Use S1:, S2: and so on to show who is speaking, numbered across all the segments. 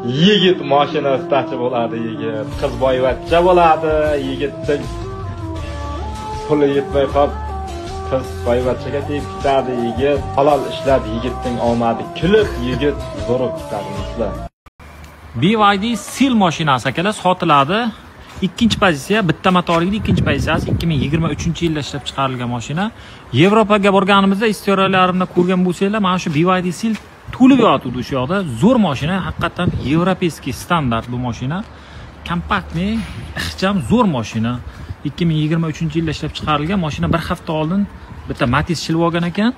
S1: Yigit mashina ustachi bo'ladi, yigit qiz boyvachcha bo'ladi, yigitning puli yetmay qolib qiz boyvachchaga tegib ketadi, yigit halol ishlab, yigitning omadi kulib, yigit zo'rib ketadi sizlar.
S2: BYD Seal mashinasi akalar sotiladi. Ikkinchi pozitsiya, bitta motorli ikkinchi pozitsiyasi 2023-yilda ishlab chiqarilgan mashina. Yevropaga borganimizda istiyoralarimni ko'rgan bo'lsanglar, mana shu BYD Seal to'lib yotibdi o'sha yoqda. Zo'r mashina, haqiqatan yevropeyskiy standart bu mashina. Kompaktniy, ixcham, zo'r mashina. 2023-yilda ishlab chiqarilgan mashina. Bir hafta oldin bitta Matiz shilib olgan ekan.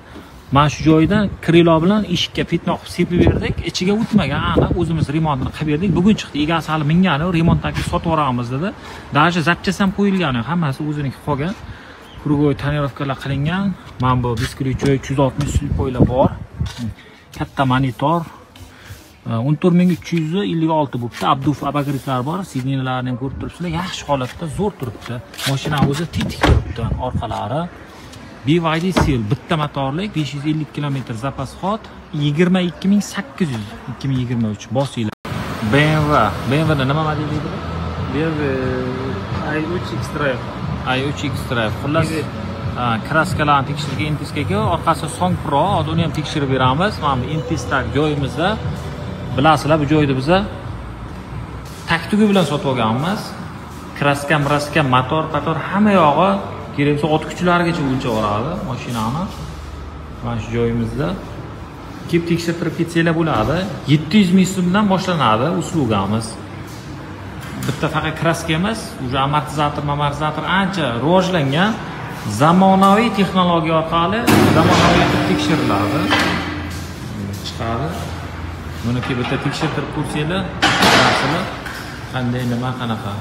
S2: Mana shu joyda krilo bilan eshikka petnoq qilib sepib berdik. Ichiga o'tmagan, aniq o'zimiz remontini qilib berdik. Bugun chiqdi, egasi hali mingan, remontdagi sotib yuboramiz dedi. Даже zapchasi ham qo'yilgan, hammasi o'ziniki qolgan. Krugoy tonirovkalar qilingan. Mana bu biskvichoy 360 slippoylar bor. Katta monitor. 14356 bo'libdi. Abduf abagritlar bor. Signallarni ham ko'rib turibsizlar. Yaxshi holatda, zo'r turibdi. Mashina o'zi tetik turibdi, orqalari. BYD Seal bitta motorlik 550 km zapas hod 22800 2023 bosinglar. BMW da nima model edi?
S3: BMW i3 X-Drive.
S2: i3 X-Drive. Xullas, kraskalarni tekshirgan Intisga orqasi Song Pro, uni ham tekshirib beramiz. Mana bu Intisdagi joyimizda bilasizlar, bu joyda biz taktugi bilan sotib olganmiz. Kraska, motor, hamma yog'i keraksa ot kuchlarigacha o'lchab oladi mashinani. Mana shu joyimizda kelib tekshirib ketsanglar bo'ladi. 700 ming so'mdan boshlanadi uslugamiz. Bitta faqat kraska emas, uje amortizator ancha rivojlangan, zamonaviy texnologiya orqali zamonaviy tekshiriladi. Chiqadi. Buni bitta tekshirib ko'rsanglar, qanday nima qanaqa